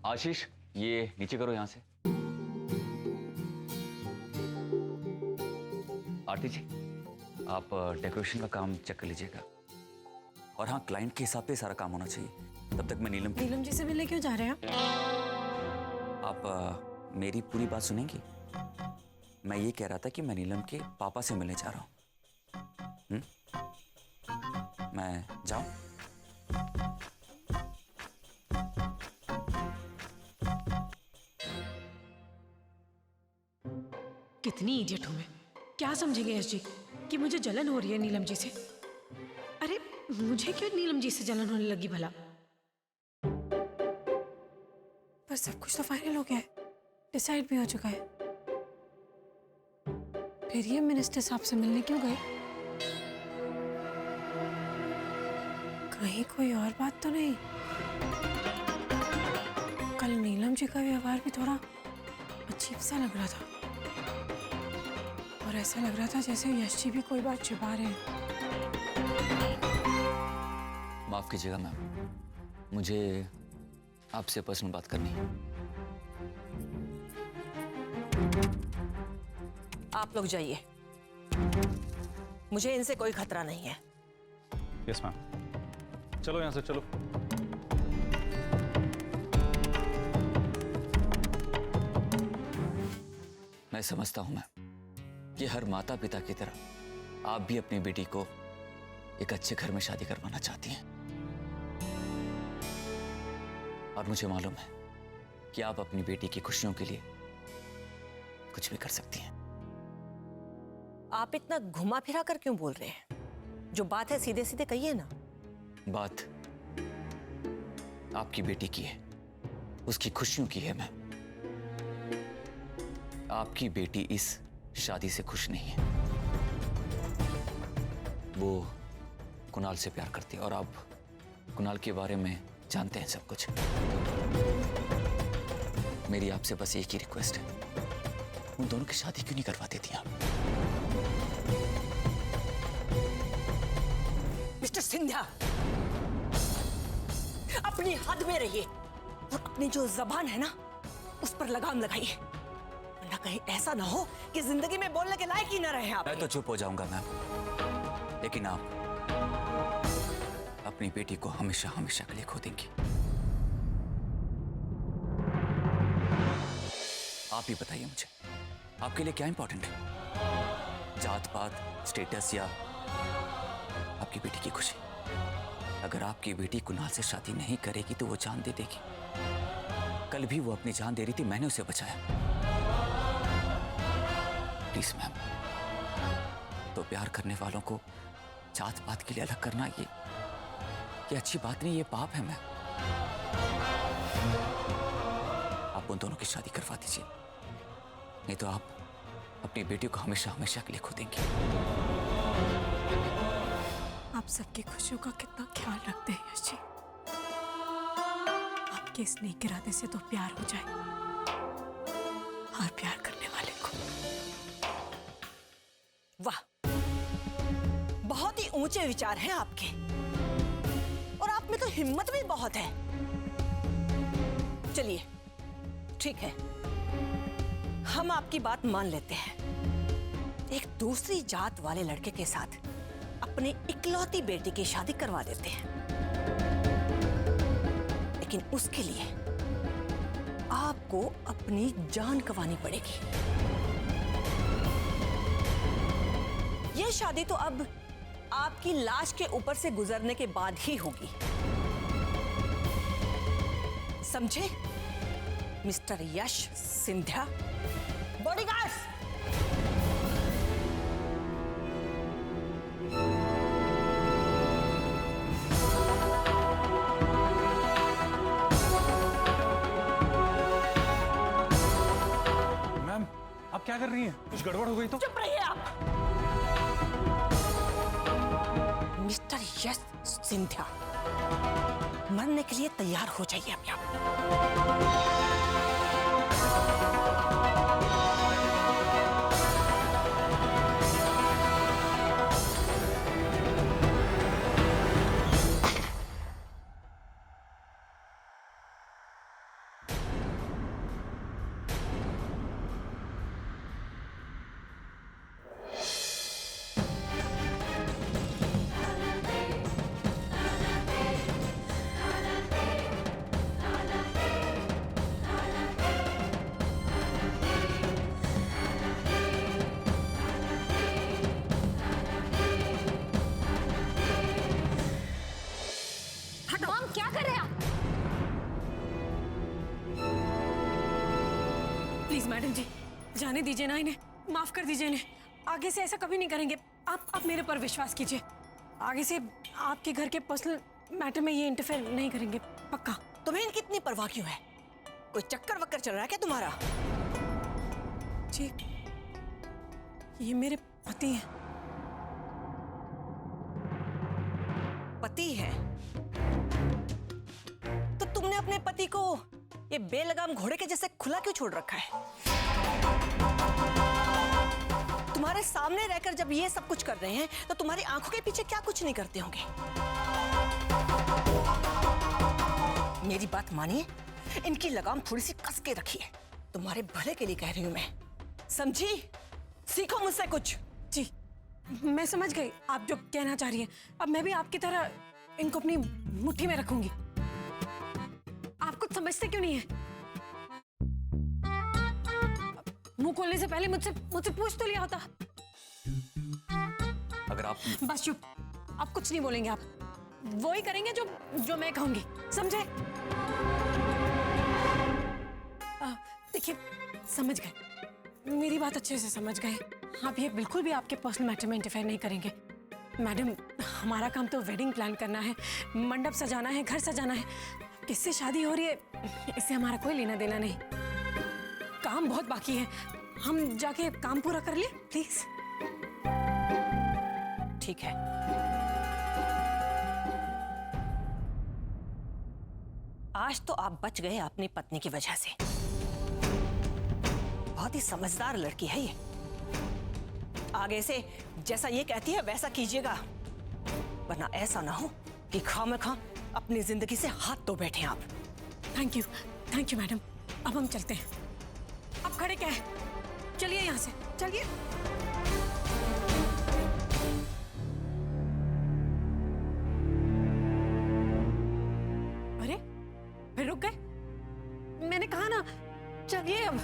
आशीष, ये नीचे करो यहां से। आरती जी, आप डेकोरेशन का काम चेक कर लीजिएगा। और हाँ, क्लाइंट के हिसाब से सारा काम होना चाहिए। तब तक मैं नीलम जी से मिलने क्यों जा रहे हैं आप मेरी पूरी बात सुनेंगी? मैं ये कह रहा था कि मैं नीलम के पापा से मिलने जा रहा हूँ। मैं जाऊं? कितनी इडियट हूं मैं। क्या समझेंगे यश जी कि मुझे जलन हो रही है नीलम जी से? अरे मुझे क्यों नीलम जी से जलन होने लगी भला? पर सब कुछ तो फाइनल हो गया है, डिसाइड भी हो चुका है। फिर ये मिनिस्टर साहब से मिलने क्यों गए? कहीं कोई और बात तो नहीं? कल नीलम जी का व्यवहार भी थोड़ा अजीब सा लग रहा था, और ऐसा लग रहा था जैसे यश जी भी कोई बात छुपा रहे हैं। माफ कीजिएगा मैम, मुझे आपसे पर्सनल बात करनी है। आप लोग जाइए, मुझे इनसे कोई खतरा नहीं है। यस मैम, चलो यहां से चलो। मैं समझता हूं मैम कि हर माता पिता की तरह आप भी अपनी बेटी को एक अच्छे घर में शादी करवाना चाहती हैं, और मुझे मालूम है कि आप अपनी बेटी की खुशियों के लिए कुछ भी कर सकती हैं। आप इतना घुमा फिरा कर क्यों बोल रहे हैं? जो बात है सीधे सीधे कहिए ना। बात आपकी बेटी की है, उसकी खुशियों की है मैम। आपकी बेटी इस शादी से खुश नहीं है। वो कुणाल से प्यार करती है, और आप कुणाल के बारे में जानते हैं सब कुछ। मेरी आपसे बस एक ही रिक्वेस्ट है, उन दोनों की शादी क्यों नहीं करवा देती आप? मिस्टर सिंधिया, अपनी हद में रहिए और अपनी जो जबान है ना उस पर लगाम लगाइए, वरना कहीं ऐसा ना हो कि जिंदगी में बोलने के लायक ही ना रहे आप। मैं तो चुप हो जाऊंगा मैम, लेकिन आप अपनी बेटी को हमेशा हमेशा के लिए खो देंगी। आप ही बताइए मुझे, आपके लिए क्या इंपॉर्टेंट है? जात पात, स्टेटस, या आपकी बेटी की खुशी? अगर आपकी बेटी कुणाल से शादी नहीं करेगी तो वो जान दे देगी। कल भी वो अपनी जान दे रही थी, मैंने उसे बचाया। प्लीज मैम, तो प्यार करने वालों को जात पात के लिए अलग करना ये अच्छी बात नहीं, ये पाप है मैम। आप उन दोनों की शादी करवा दीजिए, नहीं तो आप अपनी बेटी को हमेशा हमेशा के लिए खो देंगे। आप सबकी खुशियों का कितना ख्याल रखते हैं यश जी। आपके इस नेक इरादे से तो प्यार हो जाए, और प्यार करने वाले को। वाह, बहुत ही ऊंचे विचार हैं आपके, और आप में तो हिम्मत भी बहुत है। चलिए ठीक है, हम आपकी बात मान लेते हैं। एक दूसरी जात वाले लड़के के साथ अपनी इकलौती बेटी की शादी करवा देते हैं, लेकिन उसके लिए आपको अपनी जान गंवानी पड़ेगी। यह शादी तो अब आपकी लाश के ऊपर से गुजरने के बाद ही होगी, समझे मिस्टर यश सिंधिया? बॉडीगार्ड्स, मैम, आप क्या कर रही हैं? कुछ गड़बड़ हो गई तो? चुप रहिए आप। मिस्टर यश सिंधिया, मरने के लिए तैयार हो जाइए अपने आप। मैडम जी, जाने दीजिए ना इन्हें, माफ कर दीजिए इन्हें। आगे से ऐसा कभी नहीं करेंगे। आप मेरे पर विश्वास कीजिए। आगे से आपके घर के पर्सनल मैटर में ये इंटरफेयर नहीं करेंगे, पक्का। तुम्हें इनकी इतनी परवाह क्यों है? कोई चक्कर वक्कर चल रहा है क्या तुम्हारा? जी, ये मेरे पति हैं। पति है? तो तुमने अपने पति को ये बेलगाम घोड़े के जैसे खुला क्यों छोड़ रखा है? तुम्हारे सामने रहकर जब ये सब कुछ कर रहे हैं तो तुम्हारी आंखों के पीछे क्या कुछ नहीं करते होंगे? मेरी बात मानिए, इनकी लगाम थोड़ी सी कस के रखिए। तुम्हारे भले के लिए कह रही हूं मैं, समझी? सीखो मुझसे कुछ। जी, मैं समझ गई आप जो कहना चाह रही हैं। अब मैं भी आपकी तरह इनको अपनी मुट्ठी में रखूंगी। आप कुछ समझते क्यों नहीं है? मुंह खोलने से पहले मुझसे पूछ तो लिया होता। अगर आप बस चुप, आप कुछ नहीं बोलेंगे। आप वो ही करेंगे जो मैं कहूंगी, समझे? देखिए, समझ गए, मेरी बात अच्छे से समझ गए। आप ये बिल्कुल भी आपके पर्सनल मैटर में इंटरफेयर नहीं करेंगे। मैडम, हमारा काम तो वेडिंग प्लान करना है, मंडप सजाना है, घर सजाना है। किससे शादी हो रही है इससे हमारा कोई लेना देना नहीं। काम बहुत बाकी है, हम जाके काम पूरा कर ले प्लीज। ठीक है, आज तो आप बच गए अपनी पत्नी की वजह से। बहुत ही समझदार लड़की है ये। आगे से जैसा ये कहती है वैसा कीजिएगा, वरना ऐसा ना हो कि खामखा अपनी जिंदगी से हाथ धो बैठे आप। Thank you madam. अब हम चलते हैं। अब खड़े क्या है? चलिए यहाँ से, चलिए। अरे, फिर रुक गए? मैंने कहा ना, चलिए अब।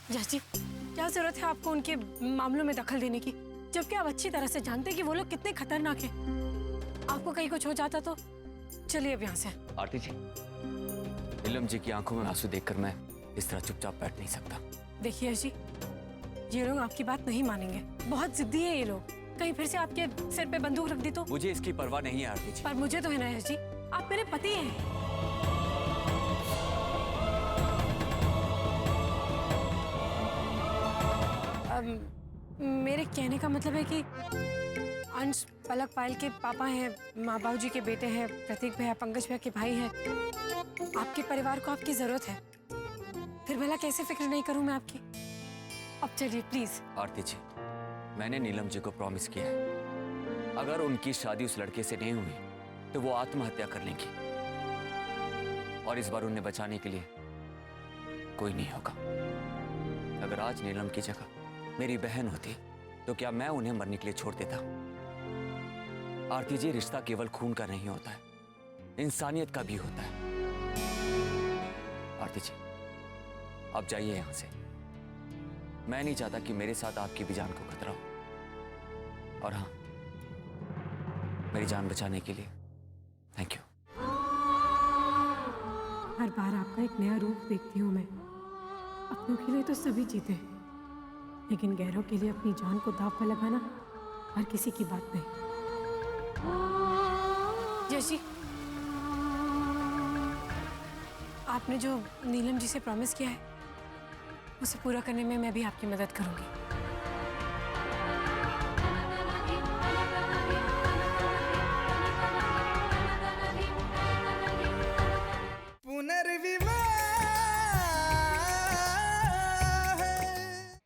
जज जी, क्या जरूरत है आपको उनके मामलों में दखल देने की, जबकि आप अच्छी तरह से जानते हैं कि वो लोग कितने खतरनाक हैं। आपको कहीं कुछ हो जाता तो? चलिए अब यहाँ से। आरती जी, नीलम जी की आंखों में आंसू देखकर मैं इस तरह चुपचाप बैठ नहीं सकता। देखिए जी, ये लोग आपकी बात नहीं मानेंगे। बहुत जिद्दी है ये लोग। कहीं फिर से आपके सिर पे बंदूक रख दी तो? मुझे इसकी परवाह नहीं है आरती जी। पर मुझे तो है ना जी, आप मेरे पति हैं। मेरे कहने का मतलब है कि अंश पलक पायल के पापा हैं, माँ बाबू जी के बेटे हैं, प्रतीक भैया पंकज भैया के भाई हैं। आपके परिवार को आपकी जरूरत है, फिर भला कैसे फिक्र नहीं करूं मैं आपकी। अब चलिए प्लीज। आरती जी, मैंने नीलम जी को प्रॉमिस किया है, अगर उनकी शादी उस लड़के से नहीं हुई तो वो आत्महत्या कर लेंगी, और इस बार उन्हें बचाने के लिए कोई नहीं होगा। अगर आज नीलम की जगह मेरी बहन होती तो क्या मैं उन्हें मरने के लिए छोड़ देता? आरती जी, रिश्ता केवल खून का नहीं होता है, इंसानियत का भी होता है। आरती जी, अब जाइए यहां से। मैं नहीं चाहता कि मेरे साथ आपकी भी जान को खतरा हो। और हाँ, मेरी जान बचाने के लिए थैंक यू। हर बार आपका एक नया रूप देखती हूँ मैं। अपनों के लिए तो सभी जीते हैं, लेकिन गैरों के लिए अपनी जान को दांव पर लगाना हर किसी की बात नहीं। जैसी आपने जो नीलम जी से प्रॉमिस किया है, उसे पूरा करने में मैं भी आपकी मदद करूंगी।